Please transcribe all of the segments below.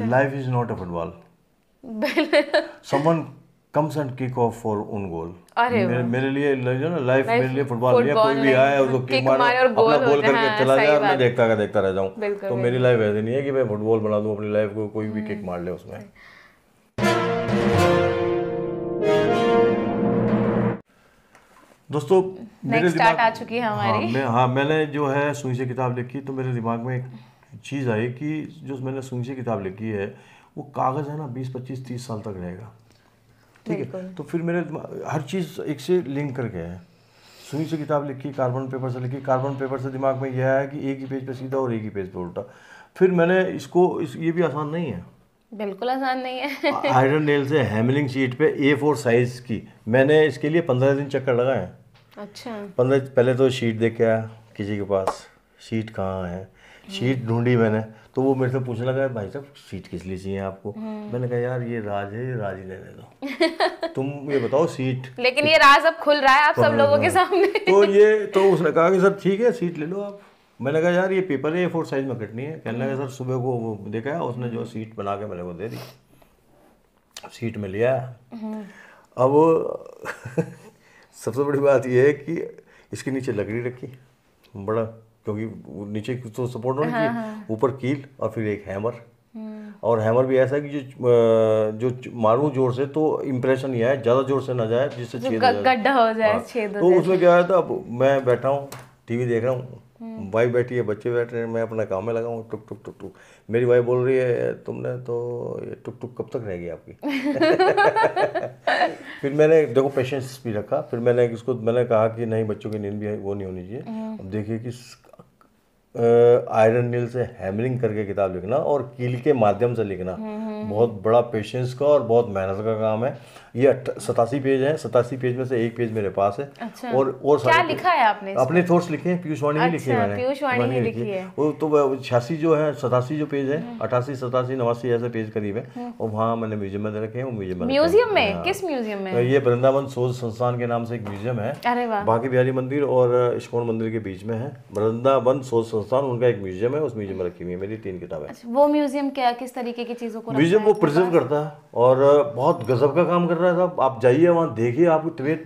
Life is not a football, someone comes and kick off for own goal. मेरे लिए जो ना life मेरे लिए फुटबॉल नहीं है, कोई भी आए उसको किक मारो अपना गोल करके चला जाए, मैं देखता रह जाऊं। तो मेरी लाइफ ऐसी नहीं है कि मैं फुटबॉल बना दूं अपनी लाइफ को, कोई भी किक मार ले उसमें। दोस्तों मेरे दिमाग आ चुकी है हमारी। मैंने जो है सुई से किताब लिखी तो मेरे दिमाग में एक चीज़ आई कि जो मैंने सुई से किताब लिखी है वो कागज़ है ना 20, 25, 30 साल तक रहेगा, ठीक है। तो फिर मेरे हर चीज़ एक से लिंक करके है। सुई से किताब लिखी, कार्बन पेपर से लिखी, कार्बन पेपर से दिमाग में यह है कि एक ही पेज पे सीधा और एक ही पेज पे उल्टा। फिर मैंने ये भी आसान नहीं है, बिल्कुल आसान नहीं है। आयरन नेल से हैमलिंग शीट पे A4 साइज की मैंने इसके लिए 15 दिन चक्कर लगाए। अच्छा। 15 पहले तो शीट देख के आया किसी के पास, शीट कहाँ है, शीट ढूंढी मैंने, तो वो मेरे से पूछने लगा भाई साहब शीट किस लिए चाहिए आपको। मैंने कहा यार ये राज है, ये राज ही रहने दो, तुम ये बताओ शीट। लेकिन ये राज अब खुल रहा है आप सब लोगों के सामने। तो उसने कहा कि सर ठीक है सीट ले लो आप। मैंने कहा यार ये पेपर है A4 साइज में कटनी है। कहने लगा सर सुबह को वो देखा उसने जो सीट बना के मेरे को दे दी, सीट में लिया। अब सबसे बड़ी बात ये है कि इसके नीचे लकड़ी रखी बड़ा, क्योंकि नीचे तो सपोर्ट होनी चाहिए, ऊपर कील और फिर एक हैमर। और हैमर भी ऐसा है कि जो मारूं जोर से तो इम्प्रेशन ये है, ज़्यादा जोर से ना जाए जिससे छेद गड्ढा हो जाए, छेद हो तो जाए। उसमें क्या है था, अब मैं बैठा हूँ टीवी देख रहा हूँ, वाइफ बैठी है, बच्चे बैठ रहे हैं, मैं अपना काम में लगा हूँ, टुक टुक टुक टुक। मेरी वाइफ बोल रही है तुमने तो ये टुक टुक कब तक रहेगी आपकी। फिर मैंने देखो पेशेंस भी रखा, फिर मैंने कहा कि नहीं बच्चों की नींद भी वो नहीं होनी चाहिए। अब देखिए कि आयरन नील से हैमरिंग करके किताब लिखना और कील के माध्यम से लिखना बहुत बड़ा पेशेंस का और बहुत मेहनत का काम है। ये 87 पेज है, 87 पेज में से एक पेज मेरे पास है। अच्छा। और क्या लिखा है आपने? अपने थॉट्स लिखे हैं, पीयूष वाणी ही लिखी है मैंने। पीयूष वाणी ही लिखी है। वो तो 86 जो है, 87 जो पेज है, 88, 87, 89 ऐसे पेज करीब है। और वहाँ मैंने म्यूजियम में रखे हैं, वो म्यूजियम में किस म्यूजियम में? ये वृंदावन शोध संस्थान के नाम से एक म्यूजियम है। अरे वाह। बांके बिहारी मंदिर और इस्कॉन मंदिर के बीच में है वृंदावन शोध संस्थान, उनका एक म्यूजियम है, उस म्यूजियम में रखी हुई है मेरी 3 किताबें। वो म्यूजियम क्या किस तरीके की चीजों को? म्यूजियम वो प्रिजर्व करता है और बहुत गजब का काम कर रहा है साहब। आप जाइए वहाँ देखिए, आपकी तबीयत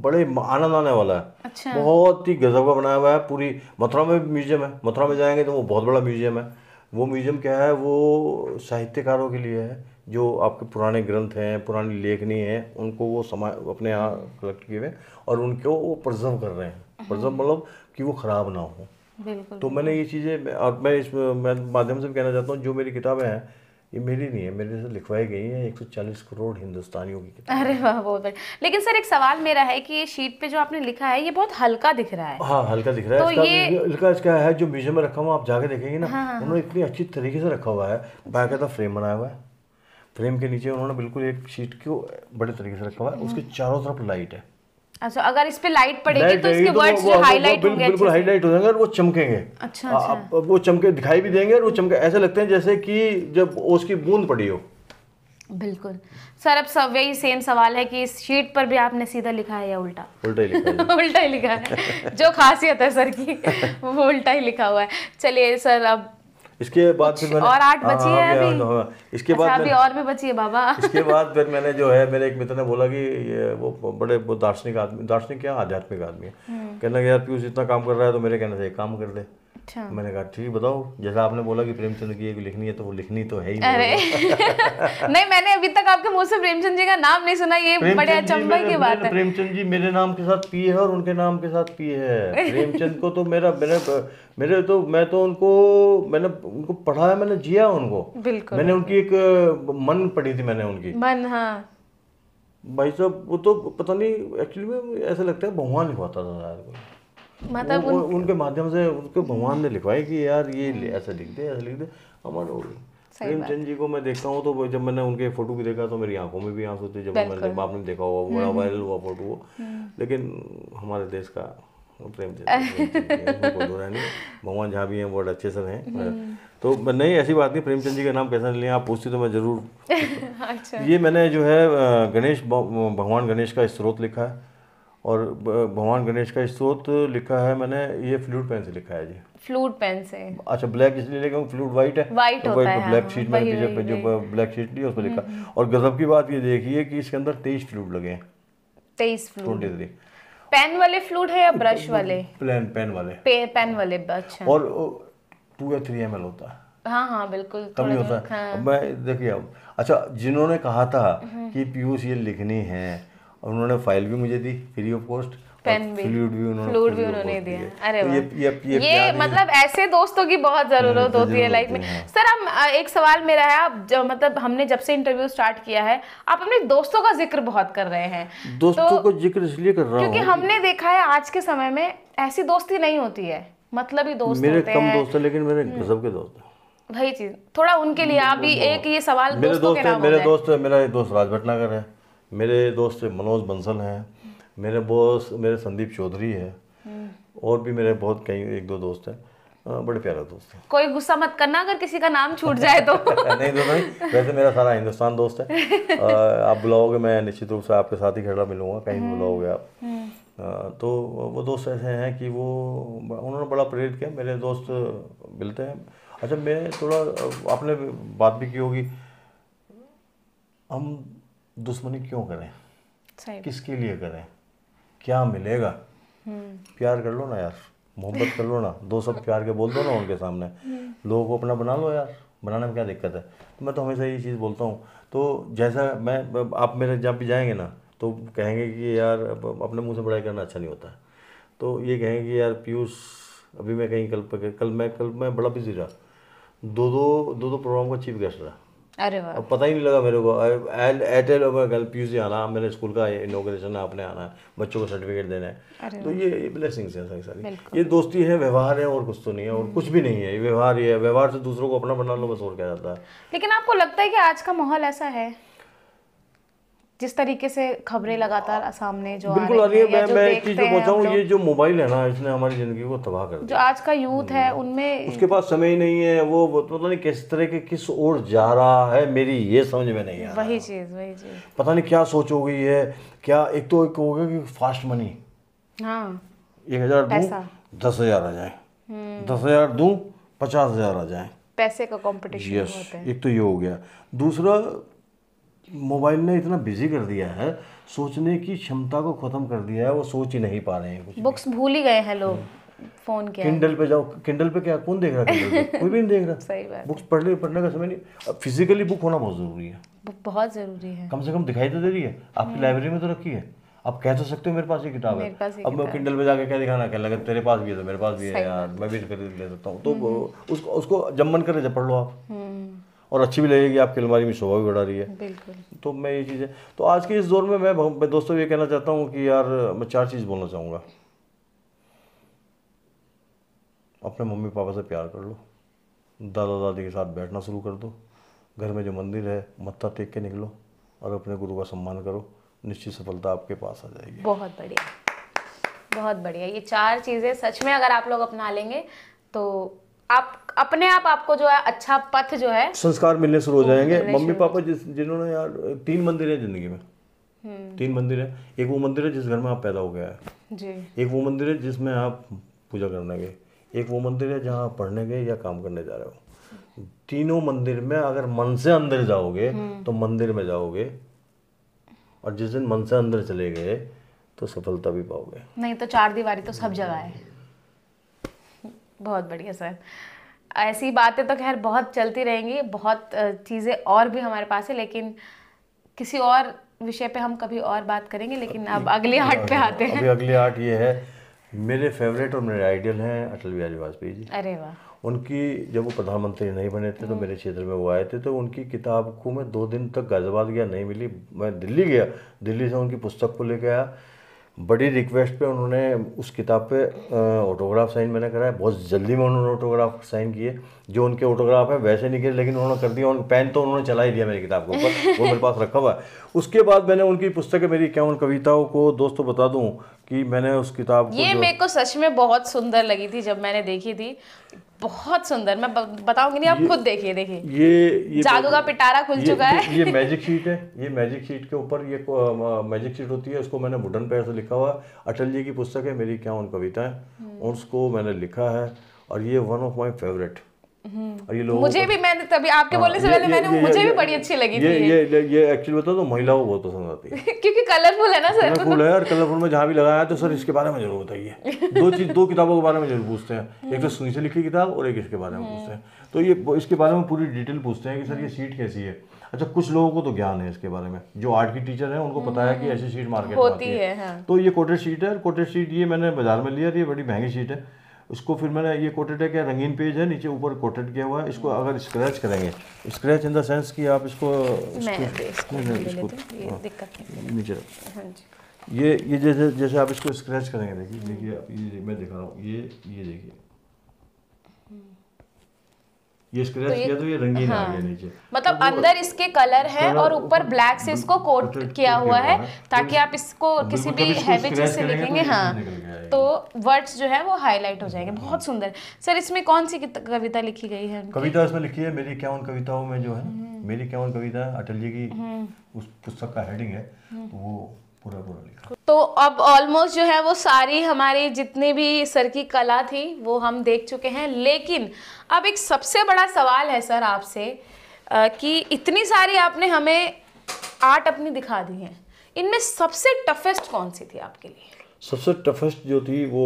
बड़े आनंद आने वाला है। अच्छा। बहुत ही गजब का बनाया हुआ है। पूरी मथुरा में म्यूजियम है, मथुरा में जाएंगे तो वो बहुत बड़ा म्यूजियम है। वो म्यूजियम क्या है, वो साहित्यकारों के लिए है, जो आपके पुराने ग्रंथ हैं, पुरानी लेखनी है, उनको वो अपने यहाँ कलेक्ट किए हुए और उनको वो प्रिजर्व कर रहे हैं। प्रिजर्व मतलब कि वो ख़राब ना हो। बिल्कुल। तो मैंने ये चीज़ें, और मैं इस माध्यम से भी कहना चाहता हूँ, जो मेरी किताबें हैं ये मेरी नहीं है, मेरे से लिखवाई गई है 140 करोड़ हिंदुस्तानियों की किताब। अरे वाह, बहुत बढ़िया। लेकिन सर एक सवाल मेरा है कि ये शीट पे जो आपने लिखा है ये बहुत हल्का दिख रहा है। हाँ हल्का दिख रहा है। तो इसका है जो म्यूजियम में रखा हुआ आप जाके देखेंगे ना। हाँ। उन्होंने इतनी अच्छी तरीके से रखा हुआ है, बाकायदा फ्रेम बनाया हुआ है, फ्रेम के नीचे उन्होंने बिल्कुल एक शीट को बड़े तरीके से रखा हुआ है, उसके चारों तरफ लाइट है। अच्छा, अगर इस पे लाइट पड़ेगी तो इसके वर्ड्स जो हाईलाइट होंगे, बिल्कुल हाईलाइट हो जाएंगे और वो चमकेंगे। अच्छा। वो चमके दिखाई भी देंगे और वो चमके ऐसे लगते हैं जैसे कि जब उसकी बूंद पड़ी हो। बिल्कुल। सर अब सब यही सेम सवाल है कि इस शीट पर भी आपने सीधा लिखा है या उल्टा? उल्टा ही लिखा है। उल्टा ही लिखा है। जो खासियत है सर की वो उल्टा ही लिखा हुआ है। चलिए सर, अब इसके बाद फिर मैंने और 8 बची है अभी। इसके बाद अभी और भी बची है बाबा। इसके बाद फिर मैंने जो है, मेरे एक मित्र ने बोला कि ये वो बड़े वो दार्शनिक क्या आध्यात्मिक आदमी है, कहने लगा यार पीयूष इतना काम कर रहा है तो मेरे कहने से एक काम कर दे। अच्छा। मैंने कहा ठीक बताओ, जैसा आपने बोला कि प्रेमचंद की एक लिखनी है तो वो लिखनी तो है ही। अरे नहीं, मैंने अभी तक आपके मुंह से प्रेमचंद जी का नाम नहीं सुना, ये बड़े अचंभे की बात है। प्रेमचंद जी मेरे नाम के साथ पी है और उनके नाम के साथ पी है। प्रेमचंद को तो मैंने उनको पढ़ा है, मैंने जिया उनको। बिल्कुल। मैंने उनकी एक मन पढ़ी थी, मैंने उनकी मन। हाँ भाई साहब, वो तो पता नहीं एक्चुअली में ऐसा लगता है भगवान लिखवाता था शायद, मतलब उनके माध्यम से उनके भगवान ने लिखवाई कि यार ये ऐसा लिख दे, ऐसा लिख दे। हमारा प्रेमचंद जी को मैं देखता हूँ तो जब मैंने उनके फोटो भी देखा तो मेरी आंखों में भी आंसू थे। जब आपने देखा हुआ बड़ा वायरल हुआ फोटो वो, लेकिन हमारे देश का प्रेमचंद भगवान जहाँ भी हैं बहुत अच्छे से हैं। तो नहीं ऐसी बात नहीं, प्रेमचंद जी का नाम कैसा नहीं लिया, आप पूछती तो मैं जरूर। अच्छा। ये मैंने जो है भगवान गणेश का स्त्रोत लिखा है और भगवान गणेश का स्तोत्र लिखा है मैंने, ये फ्लूट पेन से लिखा है जी। फ्लूट पेन से? अच्छा, ब्लैक इसलिए लिखा हूँ, फ्लूट वाइट है, वाइट तो होता है, ब्लैक हाँ, शीट मैंने पीछे पे जो ब्लैक शीट ली उस पर लिखा। और गजब की बात ये देखिए कि इसके अंदर 23 फ्लूट लगे हैं। 23 फ्लूट? 23 पेन वाले फ्लूट है या ब्रश वाले? पेन वाले। पेन वाले, अच्छा। और 2 या 3 ml होता है। हाँ हाँ बिल्कुल, कम ही होता है। हाँ। अब मैं देखिए, अब अच्छा, जिन्होंने कहा था कि पीयूष ये लिखनी है, उन्होंने फाइल भी मुझे दी फ्री ऑफ कॉस्ट, पेन भी, फ्लूट भी उन्होंने दिया। अरे तो वाह, ये मतलब ऐसे दोस्तों की बहुत जरूरत होती है लाइफ में। सर हम एक सवाल मेरा है, आप मतलब हमने जब से इंटरव्यू स्टार्ट किया है आप अपने दोस्तों का जिक्र बहुत कर रहे हैं। दोस्तों को जिक्र इसलिए कर रहा हूँ क्योंकि हमने देखा है आज के समय में ऐसी दोस्ती नहीं होती है, मतलब ही दोस्त मेरे होते कम हैं। दोस्त है लेकिन मेरे गजब के दोस्त हैं। वही चीज, थोड़ा उनके लिए आप भी एक ये सवाल मेरे दोस्तों के नाम मेरा एक दोस्त राज भटनागर है, मेरे दोस्त मनोज बंसल हैं, मेरे संदीप चौधरी है, और भी मेरे बहुत कई 1-2 दोस्त हैं, बड़े प्यारे दोस्त हैं। कोई गुस्सा मत करना अगर किसी का नाम छूट जाए तो। नहीं, वैसे मेरा सारा हिंदुस्तान दोस्त है। आप बुलाओगे मैं निश्चित रूप से आपके साथ ही खड़ा मिलूंगा, कहीं भी बुलाओगे आप। तो वो दोस्त ऐसे हैं कि उन्होंने बड़ा प्रेरित किया, मेरे दोस्त मिलते हैं। अच्छा, मैं थोड़ा, आपने बात भी की होगी, हम दुश्मनी क्यों करें, किसके लिए करें, क्या मिलेगा? प्यार कर लो ना यार, मोहब्बत कर लो ना, 2 शब्द प्यार के बोल दो ना उनके सामने, लोगों को अपना बना लो यार, बनाने में क्या दिक्कत है? तो मैं तो हमेशा यही चीज़ बोलता हूँ। तो जैसा आप मेरे जब भी जाएंगे ना तो कहेंगे कि यार अपने मुंह से बड़ाई करना अच्छा नहीं होता है, तो ये कहेंगे कि यार पीयूष, अभी मैं कहीं कल मैं बड़ा बिजी रहा, दो प्रोग्राम का चीफ गेस्ट रहा। अरे वाह, अब पता ही नहीं लगा मेरे को, एयरटेल और कल पीयूष से आना, मेरे स्कूल का इनॉग्रेशन है, आपने आना है, बच्चों को सर्टिफिकेट देना है। तो ये ब्लेसिंग्स हैं सारी, ये दोस्ती है, व्यवहार है, और कुछ तो नहीं है, और कुछ भी नहीं है, ये व्यवहार ही है। व्यवहार से दूसरों को अपना बना लो, बस, और क्या जाता है। लेकिन आपको लगता है कि आज का माहौल ऐसा है, जिस तरीके से खबरें लगातार सामने जो बिल्कुल आ रही है, मैं एक चीज पहुंचा हूँ, ये जो मोबाइल है ना, इसने हमारी जिंदगी को तबाह कर दिया। जो आज का यूथ है उनमें, उसके पास समय ही नहीं है, वो पता नहीं किस तरह के किस ओर जा रहा है, मेरी ये समझ में नहीं आ रहा। वही चीज पता नहीं क्या सोच हो गई है क्या। एक हो गया कि फास्ट मनी, हाँ, 1000 दूं 10,000 आ जाए, 10,000 दूं 50,000 आ जाए, पैसे का कंपटीशन होता है। एक तो ये हो गया। दूसरा, मोबाइल ने इतना बिजी कर दिया है, सोचने की क्षमता को खत्म कर दिया है, वो सोच ही नहीं पा रहे हैं कुछ। बुक्स भूल ही गए हैं लोग, फोन क्या, किंडल पे जाओ, किंडल पे क्या कौन देख रहा है? किंडल पे कोई भी नहीं देख रहा। सही बात। बुक्स पढ़ने का समय नहीं। फिजिकली बुक होना बहुत जरूरी है, बहुत जरूरी है। कम से कम दिखाई तो दे रही है, आपकी लाइब्रेरी में तो रखी है, आप कह तो सकते हो मेरे पास ये किताब है। अब मैं किंडल पे जाके क्या दिखाना, क्या लगा तेरे पास भी है तो मेरे पास भी है यार, मैं भी खरीद ले सकता हूँ। तो उसको जब मन करे जब पढ़ लो आप, और अच्छी भी लगेगी, आपकी अलमारी में शोभा भी बढ़ा रही है। बिल्कुल। तो मैं ये चीज़ें, तो आज के इस दौर में मैं दोस्तों ये कहना चाहता हूँ कि यार मैं 4 चीज़ बोलना चाहूँगा। अपने मम्मी पापा से प्यार कर लो, दादा दादी के साथ बैठना शुरू कर दो, घर में जो मंदिर है मत्था टेक के निकलो, और अपने गुरु का सम्मान करो, निश्चित सफलता आपके पास आ जाएगी। बहुत बढ़िया, बहुत बढ़िया। ये 4 चीज़ें सच में अगर आप लोग अपना लेंगे तो आप अपने आप आपको जो है अच्छा पथ जो है, संस्कार मिलने शुरू हो जाएंगे। मम्मी पापा जिन्होंने यार 3 मंदिर है जिंदगी में, 3 मंदिर है। एक वो मंदिर है जिस घर में आप पैदा हो गया है जी, एक वो मंदिर है जिसमें आप पूजा करने गए, एक वो मंदिर है जहाँ आप पढ़ने गए या काम करने जा रहे हो। तीनों मंदिर में अगर मन से अंदर जाओगे तो मंदिर में जाओगे, और जिस दिन मन से अंदर चले गए तो सफलता भी पाओगे, नहीं तो 4 दीवारी तो सब जगह है। बहुत बढ़िया सर, ऐसी बातें तो खैर बहुत चलती रहेंगी, बहुत चीज़ें और भी हमारे पास है, लेकिन किसी और विषय पे हम कभी और बात करेंगे। लेकिन अब अगली आर्ट पे आते हैं। अभी अगली आर्ट ये है, मेरे फेवरेट और मेरे आइडियल हैं अटल बिहारी वाजपेयी जी। अरे वाह। उनकी जब वो प्रधानमंत्री नहीं बने थे तो मेरे क्षेत्र में वो आए थे, तो उनकी किताब को मैं 2 दिन तक गाजियाबाद गया, नहीं मिली। मैं दिल्ली गया, दिल्ली से उनकी पुस्तक को लेके आया। बड़ी रिक्वेस्ट पे उन्होंने उस किताब पे ऑटोग्राफ साइन मैंने कराया, बहुत जल्दी में उन्होंने ऑटोग्राफ साइन किए। जो उनके ऑटोग्राफ है वैसे नहीं किए, लेकिन उन्होंने कर दिया। पेन तो उन्होंने चला ही दिया मेरी किताब के ऊपर, वो मेरे पास रखा हुआ है। उसके बाद मैंने उनकी पुस्तकें, मेरी 51 कविताओं को दोस्तों बता दूं कि मैंने उस किताब को, ये मेरे को सच में बहुत सुंदर लगी थी जब मैंने देखी थी। बहुत सुंदर, मैं बताऊंगी नहीं, आप खुद देखिए। ये जादू का पिटारा खुल चुका है। ये मैजिक शीट है। ये मैजिक शीट के ऊपर ये मैजिक शीट होती है, उसको मैंने वुडन पे ऐसे लिखा हुआ है। अटल जी की पुस्तक है मेरी 51 कविताएं, उसको मैंने लिखा है और ये वन ऑफ माय फेवरेट। और ये लोगों मुझे भी, मैंने तभी आपके बोलने से पहले मैंने मुझे भी बड़ी अच्छी लगी थी ये एक्चुअली बता तो महिलाओं को बहुत पसंद आती है क्योंकि कलरफुल है ना सर। कलरफुल है, और कलरफुल में जहाँ भी लगाया है तो सर इसके बारे में जरूर बताइए। दो किताबों के बारे में जरूर पूछते हैं, एक तो सुनी से लिखी किताब और एक इसके बारे में पूछते हैं। तो ये इसके बारे में पूरी डिटेल पूछते हैं कि सर ये शीट कैसी है। अच्छा, कुछ लोगों को तो ज्ञान है इसके बारे में, जो आर्ट की टीचर है उनको पता है कि ऐसी शीट मार्केट में आती है। हाँ। तो ये कोटेड शीट है। कोटेड शीट ये मैंने बाजार में लिया, ये बड़ी महंगी शीट है। उसको फिर मैंने, ये कोटेड है क्या, रंगीन पेज है, नीचे ऊपर कोटेड किया हुआ है। इसको अगर स्क्रैच करेंगे, स्क्रैच इन द सेंस कि आप इसको नीचे ये जैसे आप इसको स्क्रैच करेंगे, देखिए मैं दिखा रहा हूँ, ये देखिए ये स्क्रैच किया तो ये रंगीन आ गया नीचे। मतलब अंदर इसके कलर है और ऊपर ब्लैक से इसको कोट किया हुआ है ताकि आप इसको किसी भी हैवी चीज से लिखेंगे तो वर्ड्स जो है वो हाईलाइट हो जाएंगे। बहुत सुंदर। सर इसमें कौन सी कविता लिखी गई है? कविता इसमें लिखी है मेरी 51 कविताओं में, जो है मेरी 51 कविता अटल जी की उस पुस्तक का हेडिंग है, तो वो पूरा लिखा। तो अब ऑलमोस्ट जो है वो सारी हमारी जितनी भी सर की कला थी वो हम देख चुके हैं, लेकिन अब एक सबसे बड़ा सवाल है सर आपसे कि इतनी सारी आपने हमें आर्ट अपनी दिखा दी है, इनमें सबसे टफेस्ट कौन सी थी आपके लिए? सबसे टफेस्ट जो थी वो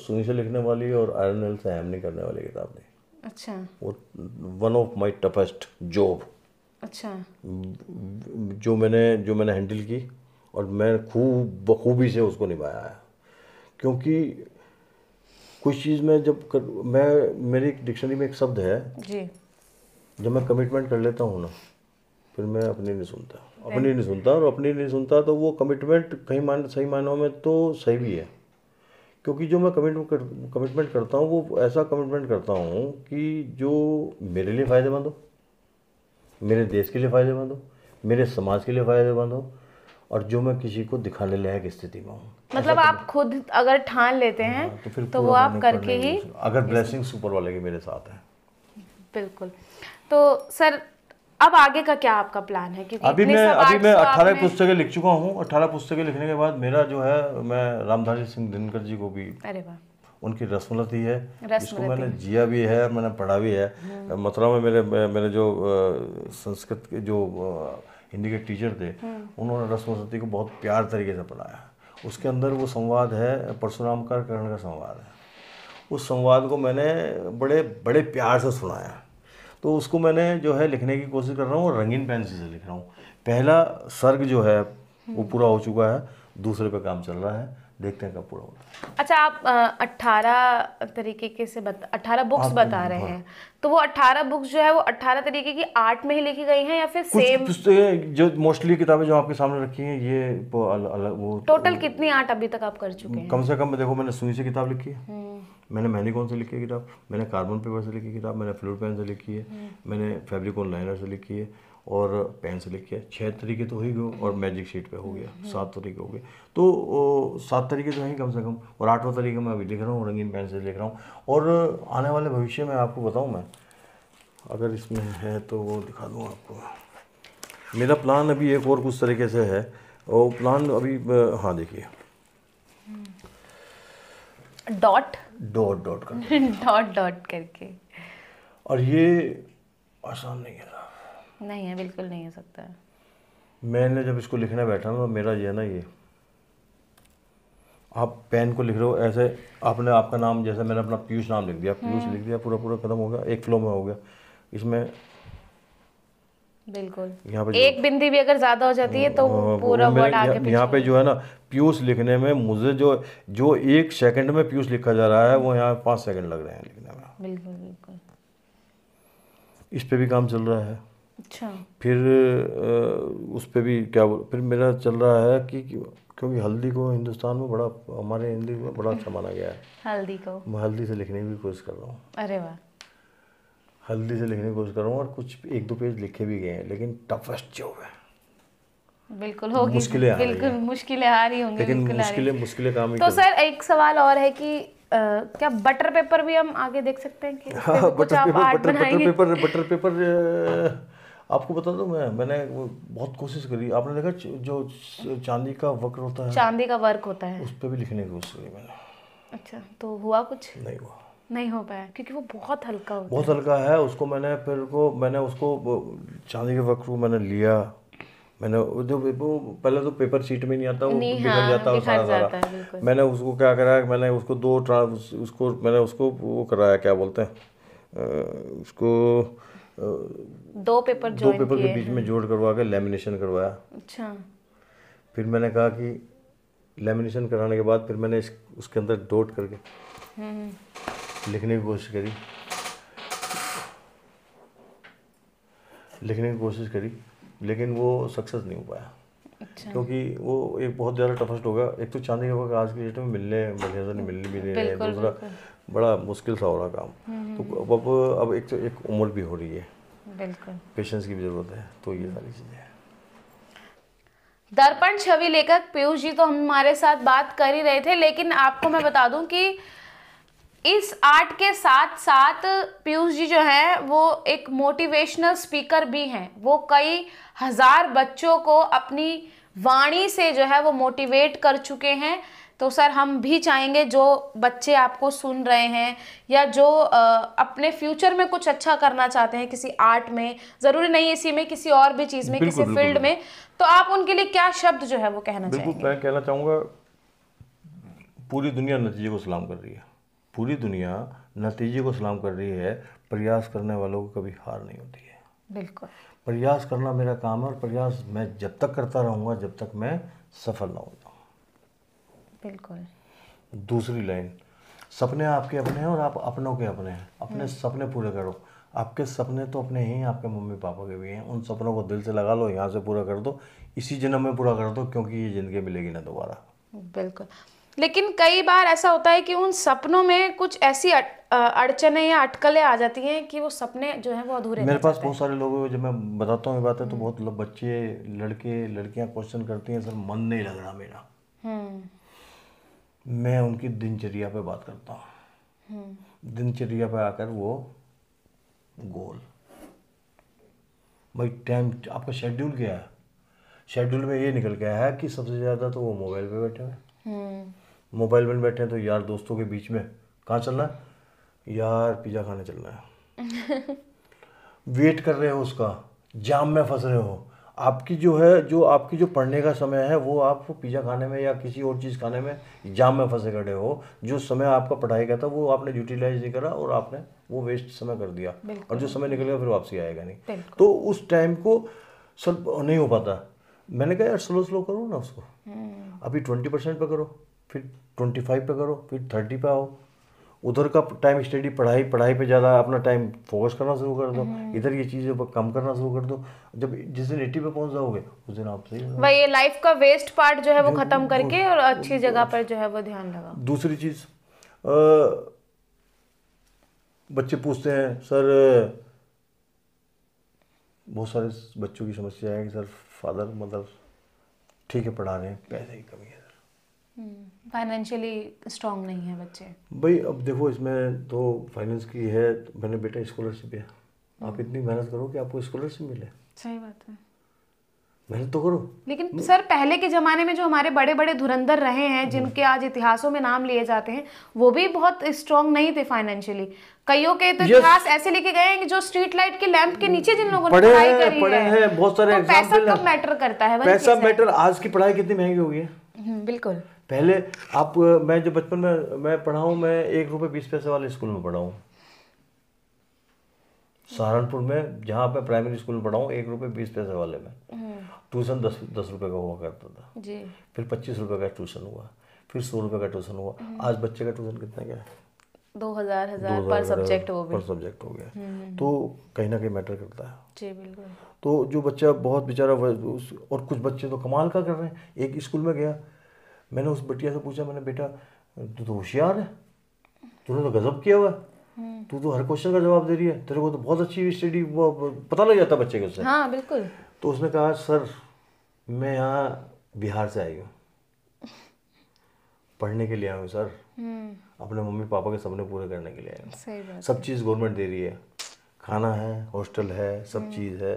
सुनी से लिखने वाली और आयरन एल से हैमनी करने वाली किताब थी। अच्छा। वो one of my toughest job. अच्छा। जो मैंने हैंडल की और मैं खूब बखूबी से उसको निभाया है, क्योंकि कुछ चीज़ में मेरी डिक्शनरी में एक शब्द है जी, जब मैं कमिटमेंट कर लेता हूँ ना, फिर मैं अपनी नहीं सुनता और अपनी नहीं सुनता तो वो कमिटमेंट कहीं सही मायनों में तो सही भी है, क्योंकि जो मैं कमिटमेंट करता हूँ वो ऐसा कमिटमेंट करता हूँ कि जो मेरे लिए फ़ायदेमंद हो, मेरे देश के लिए फ़ायदेमंद हो, मेरे समाज के लिए फ़ायदेमंद हो, और जो मैं किसी को दिखाने लायक स्थिति में हूँ। मतलब आप खुद अगर ठान लेते हैं तो वो आप करके ही, अगर ब्लेसिंग्स ऊपर वाले के मेरे साथ हैं। बिल्कुल। तो सर अब आगे का क्या आपका प्लान है? क्योंकि अभी मैं 18 पुस्तकें लिख चुका हूँ। 18 पुस्तकें लिखने के बाद मेरा जो है, मैं रामधारी सिंह दिनकर जी को भी, अरे वाह, उनकी रसमलती है जिसको मैंने जिया भी है और मैंने पढ़ा भी है। मथुरा में मेरे जो संस्कृत के जो हिंदी के टीचर थे, उन्होंने रसमलती को बहुत प्यार तरीके से पढ़ाया। उसके अंदर वो संवाद है, परशुराम का कर्ण का संवाद है, उस संवाद को मैंने बड़े बड़े प्यार से सुनाया। तो उसको मैंने जो है लिखने की कोशिश कर रहा हूँ और रंगीन पेंसिल से लिख रहा हूँ। पहला सर्ग जो है वो पूरा हो चुका है, दूसरे पे काम चल रहा है, देखते हैं कब पूरा होता है। अच्छा, आप 18 तरीके के से 18 बुक्स बता रहे हैं, तो वो 18 बुक्स जो है वो 18 तरीके की आर्ट में ही लिखी गई हैं या फिर सेम? जो मोस्टली किताबें जो आपके सामने रखी हैं ये अलग। वो टोटल कितनी आर्ट अभी तक आप कर चुके हैं? कम से कम देखो, मैंने सुई से किताब लिखी है, मैंने मेहंदी से लिखी है किताब, मैंने कार्बन पेपर से लिखी किताब, मैंने फ्लूइड पेन से लिखी है, मैंने फैब्रिक लाइनर से लिखी है और पेन से लिखी है। 6 तरीके तो ही गए और मैजिक शीट पे हो गया 7 तरीके हो गए, तो 7 तरीके तो हैं कम से कम। और 8वां तरीका मैं अभी लिख रहा हूँ, रंगीन पेन से लिख रहा हूँ। और आने वाले भविष्य में आपको बताऊँ, मैं अगर इसमें है तो वो दिखा दूँ आपको। मेरा प्लान अभी एक और कुछ तरीके से है, और प्लान अभी, हाँ देखिए, डॉट करके। और ये आसान नहीं है, नहीं है, बिल्कुल नहीं हो सकता। मैंने जब इसको लिखने बैठा ना, मेरा ये ना, ये आप पेन को लिख रहे हो ऐसे, आपने आपका नाम, जैसे मैंने अपना पीयूष नाम लिख दिया, पीयूष लिख दिया, पूरा खत्म हो गया, एक फ्लो में हो गया। इसमें बिल्कुल यहाँ पे एक बिंदी भी अगर ज्यादा हो जाती है तो पूरा वर्ड आगे पीछे। यहाँ पे जो है ना, पीयूष लिखने में मुझे जो 1 सेकंड में पीयूष लिखा जा रहा है, वो यहाँ 5 सेकंड लग रहे हैं लिखने में। बिल्कुल। इस पे भी काम चल रहा है। अच्छा। फिर उस पे भी क्या फिर मेरा चल रहा है कि क्योंकि हल्दी को हिंदुस्तान में बड़ा, हमारे हिंदी में बड़ा अच्छा माना गया है, हल्दी को मैं हल्दी से लिखने की कोशिश कर रहा हूँ। अरे वाह। हल्दी से लिखने की कोशिश कर रहा हूँ और कुछ 1-2 पेज लिखे भी गए हैं, लेकिन टफेस्ट जॉब है। बिल्कुल होगी, बिल्कुल मुश्किलें आ रही होंगी, लेकिन मुश्किलें काम ही। तो सर एक सवाल और है कि क्या बटर पेपर भी हम आगे देख सकते हैं कि इस पे हाँ, भी कुछ आप आर्ट बनाएंगे? बटर पेपर आपको बता दूं, मैंने वो बहुत कोशिश करी। आपने देखा जो चांदी का वक्र होता है, चांदी का वर्क होता है। उस पर भी लिखने की कोशिश करी मैंने। अच्छा, तो हुआ कुछ? नहीं हुआ, नहीं हो पाया क्योंकि वो बहुत हल्का होता बहुत हल्का है। उसको मैंने उसको चांदी के वक्र को मैंने लिया। मैंने वो पहले तो पेपर शीट में नहीं आता, वो नहीं, बिखर जाता है वो बिखर सारा जाता है, सारा। बिल्कुल। मैंने उसको क्या करा, मैंने उसको मैंने उसको वो कराया, क्या बोलते हैं उसको, दो पेपर दो जॉइन पेपर के किए बीच हैं। में जोड़ करवा के लेमिनेशन करवाया। अच्छा। फिर मैंने कहा कि लेमिनेशन कराने के बाद फिर मैंने उसके अंदर डॉट करके लिखने की कोशिश करी, लेकिन वो सक्सेस नहीं हो पाया। अच्छा। क्योंकि वो एक बहुत ज़्यादा टफेस्ट होगा। एक तो चांदी के वक्त आज की डेट में मिलने बढ़िया से नहीं, मिलने भी नहीं रहे। बिल्कुल, दूसरा बिल्कुल। बड़ा मुश्किल सा हो रहा काम। तो अब एक तो एक उम्र भी हो रही है, बिल्कुल। पेशेंस की भी ज़रूरत है। तो ये सारी चीज़ें हैं। दर्पण छवि लेखक पीयूष जी तो हमारे साथ बात कर ही रहे थे, लेकिन आपको मैं बता दूं कि इस आर्ट के साथ साथ पीयूष जी जो हैं वो एक मोटिवेशनल स्पीकर भी हैं। वो कई हजार बच्चों को अपनी वाणी से जो है वो मोटिवेट कर चुके हैं। तो सर, हम भी चाहेंगे जो बच्चे आपको सुन रहे हैं या जो अपने फ्यूचर में कुछ अच्छा करना चाहते हैं किसी आर्ट में, ज़रूरी नहीं इसी में, किसी और भी चीज़ में, किसी फील्ड में, तो आप उनके लिए क्या शब्द जो है वो कहना बिल्कुल, चाहेंगे? मैं कहना चाहूँगा, पूरी दुनिया नतीजे को सलाम कर रही है। पूरी दुनिया नतीजे को सलाम कर रही है। प्रयास करने वालों को कभी हार नहीं होती है। बिल्कुल। प्रयास करना मेरा काम है, और प्रयास मैं जब तक करता रहूँगा जब तक मैं सफल ना हो जाऊँ। बिल्कुल। दूसरी लाइन, सपने आपके अपने हैं और आप अपनों के अपने हैं। अपने सपने पूरे करो। आपके सपने तो अपने ही हैं, आपके मम्मी पापा के भी हैं। उन सपनों को दिल से लगा लो, यहाँ से पूरा कर दो, इसी जन्म में पूरा कर दो, क्योंकि ये ज़िंदगी मिलेगी ना दोबारा। बिल्कुल। लेकिन कई बार ऐसा होता है कि उन सपनों में कुछ ऐसी अड़चनें या अटकलें आ जाती हैं कि वो सपने जो हैं वो अधूरे मेरे रह पास जाते बहुत सारे लोग हैं, जब मैं बताता हूँ ये बातें तो बहुत लोग, बच्चे, लड़के लड़कियाँ क्वेश्चन करती हैं, सर मन नहीं लग रहा मेरा। हैं। मैं उनकी दिनचर्या पे बात करता हूँ। दिनचर्या पे आकर वो गोल, भाई टाइम आपका शेड्यूल क्या है? शेड्यूल में ये निकल के आया है कि सबसे ज़्यादा तो वो मोबाइल पे बैठे हैं। मोबाइल में बैठे हैं तो यार दोस्तों के बीच में कहाँ चलना है? यार पिज़्ज़ा खाने चलना है। वेट कर रहे हो उसका, जाम में फंस रहे हो। आपकी जो पढ़ने का समय है वो आप पिज़्ज़ा खाने में या किसी और चीज़ खाने में जाम में फंसे खड़े हो। जो समय आपका पढ़ाई का था वो आपने यूटिलाइज नहीं करा और आपने वो वेस्ट समय कर दिया, और जो समय निकल गया फिर वापसी आएगा नहीं। तो उस टाइम को सब नहीं हो पाता। मैंने कहा यार स्लो स्लो करो ना उसको। अभी 20% पे करो, फिर 25 पे करो, फिर 30 पे आओ। उधर का टाइम स्टडी, पढ़ाई पे ज़्यादा अपना टाइम फोकस करना शुरू कर दो। इधर ये चीज़ें पर कम करना शुरू कर दो। जब जिस दिन 80 पे पहुंच जाओगे उस दिन आप सही हो। वही लाइफ का वेस्ट पार्ट जो है वो खत्म करके और अच्छी जगह पर जो है वो ध्यान लगाओ। दूसरी चीज़, बच्चे पूछते हैं सर, बहुत सारे बच्चों की समस्या है कि सर फादर मदर ठीक है पढ़ा रहे हैं, पैसे की कमी है सर, फाइनेंशियली स्ट्रांग नहीं है बच्चे। भाई अब देखो इसमें तो फाइनेंस की है। मैंने बेटा स्कॉलरशिप है, आप इतनी मेहनत करो कि आपको स्कॉलरशिप मिले। सही बात है। मेहनत तो करो। लेकिन सर, पहले के ज़माने में जो हमारे बड़े बड़े धुरंधर रहे हैं जिनके आज इतिहासों में नाम लिए जाते हैं, वो भी बहुत स्ट्रांग नहीं थे फाइनेंशियली। कईयों के तो इतिहास ऐसे लिखे गए हैं कि जो स्ट्रीट लाइट के लैंप के नीचे जिन लोगों ने पढ़ाई करी है, बहुत सारे तो पैसा कब मैटर करता है? पैसा मैटर। आज की पढ़ाई कितनी महंगी हो गई है। बिल्कुल। पहले आप, मैं जब बचपन में मैं पढ़ा हूँ, मैं 1 रुपये 20 पैसे वाले स्कूल में पढ़ा हूँ। सहारनपुर में जहाँ पे प्राइमरी स्कूल में पढ़ा हूँ, 1 रुपये 20 पैसे वाले में ट्यूशन 10 रुपये का हुआ करता था जी। फिर 25 रुपये का ट्यूशन हुआ, फिर 100 रुपये का ट्यूशन हुआ। आज बच्चे का ट्यूशन कितना क्या है? 2000 पर सब्जेक्ट, वो भी पर सब्जेक्ट हो गया। तो कहीं ना कहीं मैटर करता है। जी बिल्कुल। तो जो बच्चा बहुत बेचारा, और कुछ बच्चे तो कमाल का कर रहे हैं। एक स्कूल में गया, मैंने उस बिटिया से पूछा, मैंने बेटा तू तो होशियार है, तूने तो गजब किया हुआ है, तू तो हर क्वेश्चन का जवाब दे रही है, तेरे को तो बहुत अच्छी स्टडी पता लग जाता बच्चे को उससे। हाँ बिल्कुल। तो उसने कहा सर मैं यहाँ बिहार से आई हूँ, पढ़ने के लिए आया हूँ सर, अपने मम्मी पापा के सपने पूरे करने के लिए आए हो। सही बात। सब चीज़ गवर्नमेंट दे रही है, खाना है, हॉस्टल है, सब चीज़ है,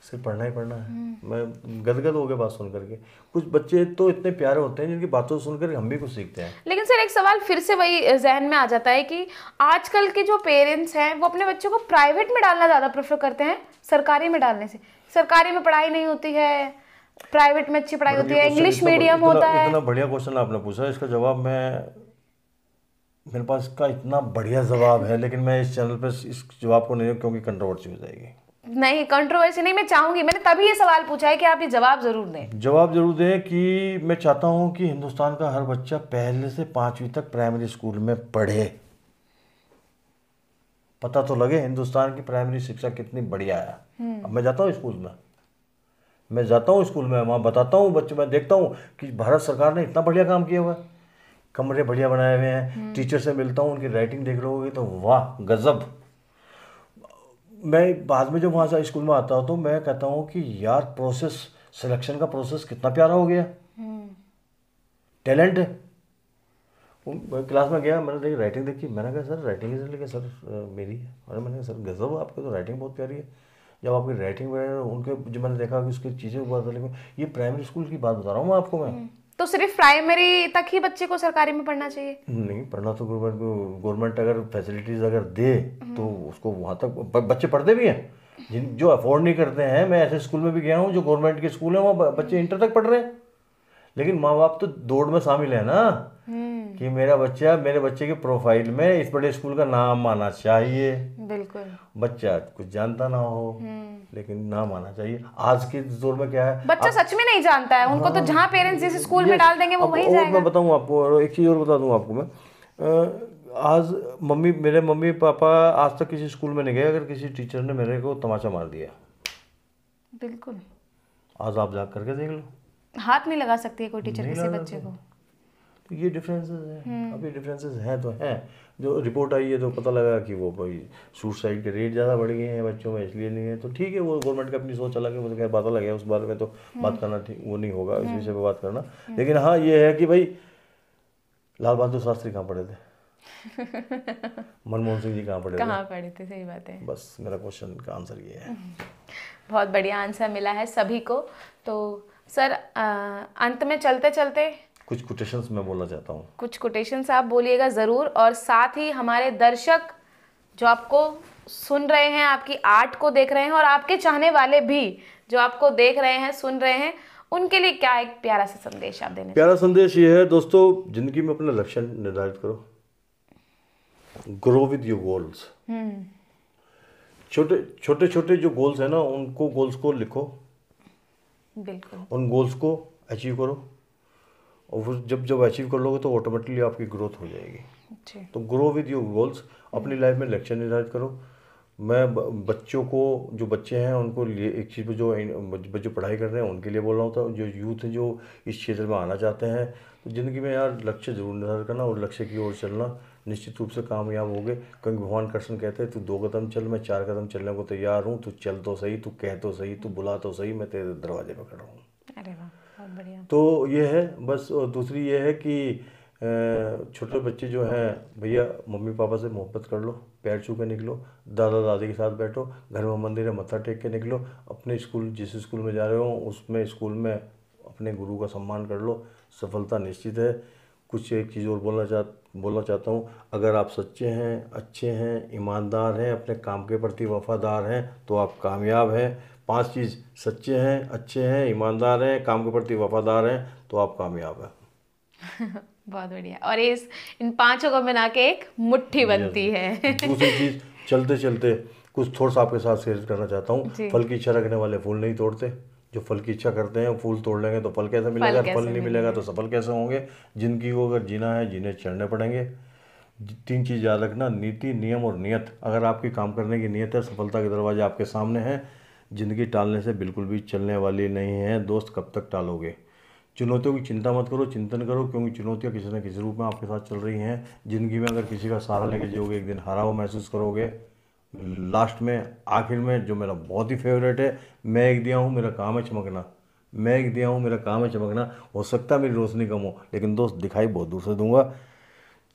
सिर्फ पढ़ना ही पढ़ना है। मैं गदगद हो गया बात सुन करके। कुछ बच्चे तो इतने प्यारे होते हैं जिनकी बातों सुनकर हम भी कुछ सीखते हैं। लेकिन सर एक सवाल फिर से वही जहन में आ जाता है कि आजकल के जो पेरेंट्स हैं वो अपने बच्चों को प्राइवेट में डालना ज़्यादा प्रेफर करते हैं सरकारी में डालने से। सरकारी में पढ़ाई नहीं होती है, प्राइवेट में अच्छी पढ़ाई होती है, इंग्लिश मीडियम होता है। इतना बढ़िया क्वेश्चन आपने पूछा, इसका जवाब मेरे पास इसका इतना बढ़िया जवाब है, लेकिन मैं इस चैनल पे इस जवाब को नहीं, क्योंकि कंट्रोवर्सी हो जाएगी। नहीं, कंट्रोवर्सी नहीं, मैं चाहूंगी, मैंने तभी ये सवाल पूछा है कि आप ये जवाब जरूर दें। जवाब जरूर दें कि मैं चाहता हूं कि हिंदुस्तान का हर बच्चा पहले से 5वीं तक प्राइमरी स्कूल में पढ़े। पता तो लगे हिंदुस्तान की प्राइमरी शिक्षा कितनी बढ़िया है। अब मैं जाता हूँ स्कूल में, वहाँ बताता हूँ बच्चे, मैं देखता हूँ कि भारत सरकार ने इतना बढ़िया काम किया हुआ है, कमरे बढ़िया बनाए हुए हैं। टीचर से मिलता हूँ, उनकी राइटिंग देख रहे होगे तो वाह गजब। मैं बाद में जब वहाँ से स्कूल में आता हूँ तो मैं कहता हूँ कि यार प्रोसेस, सिलेक्शन का प्रोसेस कितना प्यारा हो गया, टैलेंट है। क्लास में गया, मैंने देखी राइटिंग देखी, मैंने कहा सर राइटिंग इधर लेके सर मेरी है। अरे मैंने कहा सर गजब, आपकी तो राइटिंग बहुत प्यारी है। जब आपकी राइटिंग उनके जो मैंने देखा कि उसकी चीज़ें बता, ये प्राइमरी स्कूल की बात बता रहा हूँ मैं आपको। मैं तो सिर्फ प्राइमरी तक ही बच्चे को सरकारी में पढ़ना चाहिए? नहीं, पढ़ना तो गवर्नमेंट अगर फैसिलिटीज़ अगर दे तो उसको वहाँ तक बच्चे पढ़ते भी हैं। जो अफोर्ड नहीं करते हैं, मैं ऐसे स्कूल में भी गया हूँ जो गवर्नमेंट के स्कूल हैं, वहाँ बच्चे इंटर तक पढ़ रहे हैं। लेकिन माँ बाप तो दौड़ में शामिल है ना कि मेरे बच्चे के प्रोफाइल में इस बड़े स्कूल का नाम आना चाहिए। बिल्कुल। बच्चा कुछ जानता ना हो लेकिन नाम आना चाहिए। आज के दौर में क्या है, बच्चा सच में नहीं जानता है, उनको तो जहाँ पेरेंट्स जिस स्कूल में डाल देंगे वो वहीं जाएगा। मैं बताऊँ आपको, और एक चीज़ और बता दूँ आपको मैं, आज मेरे मम्मी पापा आज तक किसी स्कूल में नहीं गए अगर किसी टीचर ने मेरे को तमाचा मार दिया। बिल्कुल। आज आप जा करके देख लो, हाथ नहीं लगा सकती है कोई टीचर किसी बच्चे को। तो ये डिफरेंसेस हैं। अब ये डिफरेंसेस हैं तो हैं। जो रिपोर्ट आई है तो पता लगा कि वो भाई सुसाइड के रेट ज़्यादा बढ़ गए हैं बच्चों में, इसलिए नहीं है। तो ठीक है, वो गवर्नमेंट की अपनी सोच अलग है, वो तो खैर बात अलग है, उस बारे में तो बात करना ठीक वो नहीं होगा, इस विषय पर बात करना। लेकिन हाँ ये है कि भाई लाल बहादुर शास्त्री कहाँ पढ़े थे, मनमोहन सिंह जी कहाँ पढ़े थे? सही बात है। बस मेरा क्वेश्चन का आंसर ये है। बहुत बढ़िया आंसर मिला है सभी को। तो सर अंत में चलते चलते कुछ कोटेशंस मैं बोलना चाहता हूँ। कुछ कोटेशंस आप बोलिएगा ज़रूर, और साथ ही हमारे दर्शक जो आपको सुन रहे हैं, आपकी आर्ट को देख रहे हैं, और आपके चाहने वाले भी जो आपको देख रहे हैं, सुन रहे हैं, उनके लिए क्या एक प्यारा सा संदेश आप देने? प्यारा संदेश ये है दोस्तों, जिंदगी में अपना लक्ष्य निर्धारित करो, ग्रो विद योर गोल्स। छोटे छोटे जो गोल्स है ना, उनको गोल्स को लिखो, बिल्कुल, उन गोल्स को अचीव करो, और फिर जब अचीव कर लोगे तो ऑटोमेटिकली आपकी ग्रोथ हो जाएगी। तो ग्रो विद योर गोल्स, अपनी लाइफ में लक्ष्य निर्धारित करो। मैं बच्चों को, जो बच्चे हैं उनको लिए एक चीज़, जो पढ़ाई कर रहे हैं उनके लिए बोल रहा हूँ, तो जो यूथ है जो इस क्षेत्र में आना चाहते हैं, तो ज़िंदगी में यार लक्ष्य जरूर निर्धारित करना और लक्ष्य की ओर चलना, निश्चित रूप से कामयाब होगे। क्योंकि भगवान कृष्ण कहते हैं तू 2 कदम चल, मैं 4 कदम चलने को तैयार हूँ, तू चल तो सही, तू कह तो सही, तू बुला तो सही, मैं तेरे दरवाजे पर खड़ा हूँ। अरे वाह, बहुत बढ़िया। तो ये है बस। और दूसरी ये है कि छोटे बच्चे जो हैं भैया, मम्मी पापा से मोहब्बत कर लो, पैर छू के निकलो, दादा दादी के साथ बैठो, घर में मंदिर है मत्था टेक के निकलो, अपने स्कूल जिस स्कूल में जा रहे हो उसमें स्कूल में अपने गुरु का सम्मान कर लो, सफलता निश्चित है। कुछ एक चीज़ और बोलना चाहता हूँ, अगर आप सच्चे हैं, अच्छे हैं, ईमानदार हैं, अपने काम के प्रति वफादार हैं तो आप कामयाब हैं। 5 चीज़, सच्चे हैं, अच्छे हैं, ईमानदार हैं, काम के प्रति वफादार हैं, तो आप कामयाब हैं। बहुत बढ़िया। और इन 5 को मिला के एक मुट्ठी बनती है। दूसरी चीज़, चलते चलते कुछ थोड़ा सा आपके साथ शेयर करना चाहता हूँ। फल की इच्छा रखने वाले फूल नहीं तोड़ते, जो फल की इच्छा करते हैं फूल तोड़ लेंगे तो फल कैसे मिलेगा, फल नहीं मिलेगा तो सफल कैसे होंगे। जिंदगी को अगर जीना है, जीने चढ़ने पड़ेंगे। 3 चीज़ याद रखना, नीति, नियम और नियत। अगर आपकी काम करने की नियत है, सफलता के दरवाजे आपके सामने हैं। ज़िंदगी टालने से बिल्कुल भी चलने वाली नहीं है दोस्त, कब तक टालोगे। चुनौतियों की चिंता मत करो, चिंतन करो, क्योंकि चुनौतियाँ किसी न किसी रूप में आपके साथ चल रही हैं। ज़िंदगी में अगर किसी का सहारा लेके जियोगे, एक दिन हारा हुआ महसूस करोगे। लास्ट में, आखिर में, जो मेरा बहुत ही फेवरेट है, मैं एक दिया हूँ, मेरा काम है चमकना। मैं एक दिया हूँ, मेरा काम है चमकना। हो सकता है मेरी रोशनी कम हो, लेकिन दोस्त दिखाई बहुत दूर से दूंगा।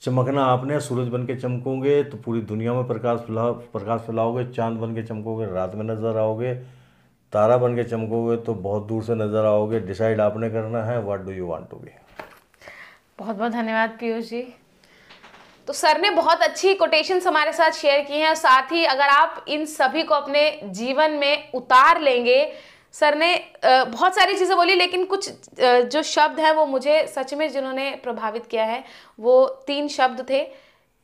चमकना आपने, सूरज बन के चमकोगे तो पूरी दुनिया में प्रकाश फैलाओगे, चांद बन के चमकोगे रात में नज़र आओगे, तारा बन के चमकोगे तो बहुत दूर से नज़र आओगे। डिसाइड आपने करना है, what do you want to be. बहुत बहुत धन्यवाद पीयूष जी। तो सर ने बहुत अच्छी कोटेशंस हमारे साथ शेयर की हैं, और साथ ही अगर आप इन सभी को अपने जीवन में उतार लेंगे, सर ने बहुत सारी चीज़ें बोली, लेकिन कुछ जो शब्द हैं वो मुझे सच में जिन्होंने प्रभावित किया है, वो 3 शब्द थे,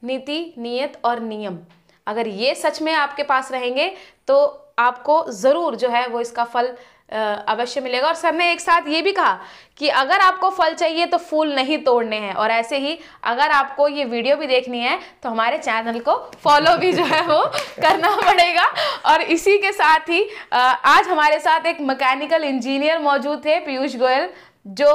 नीति, नियत और नियम। अगर ये सच में आपके पास रहेंगे तो आपको ज़रूर जो है वो इसका फल अवश्य मिलेगा। और सर ने एक साथ ये भी कहा कि अगर आपको फल चाहिए तो फूल नहीं तोड़ने हैं, और ऐसे ही अगर आपको ये वीडियो भी देखनी है तो हमारे चैनल को फॉलो भी जो है वो करना पड़ेगा। और इसी के साथ ही आज हमारे साथ एक मैकेनिकल इंजीनियर मौजूद थे, पीयूष गोयल, जो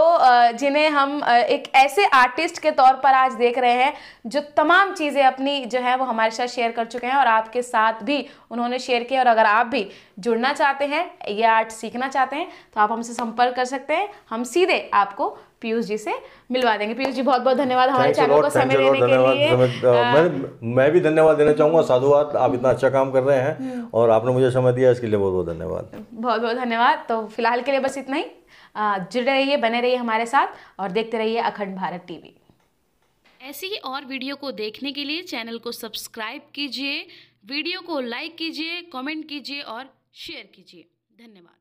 जिन्हें हम एक ऐसे आर्टिस्ट के तौर पर आज देख रहे हैं जो तमाम चीज़ें अपनी जो है वो हमारे साथ शेयर कर चुके हैं, और आपके साथ भी उन्होंने शेयर किया। और अगर आप भी जुड़ना चाहते हैं या आर्ट सीखना चाहते हैं तो आप हमसे संपर्क कर सकते हैं, हम सीधे आपको पीयूष जी से मिलवा देंगे। पीयूष जी बहुत बहुत धन्यवाद हमारे चैनल को समय देने के लिए। मैं भी धन्यवाद देना चाहूँगा, साधुवाद, आप इतना अच्छा काम कर रहे हैं और आपने मुझे समय दिया, इसके लिए बहुत बहुत धन्यवाद। बहुत बहुत धन्यवाद। तो फिलहाल के लिए बस इतना ही। जुड़े रहिए, बने रहिए हमारे साथ और देखते रहिए अखंड भारत टीवी। ऐसी ही और वीडियो को देखने के लिए चैनल को सब्सक्राइब कीजिए, वीडियो को लाइक कीजिए, कमेंट कीजिए और शेयर कीजिए। धन्यवाद।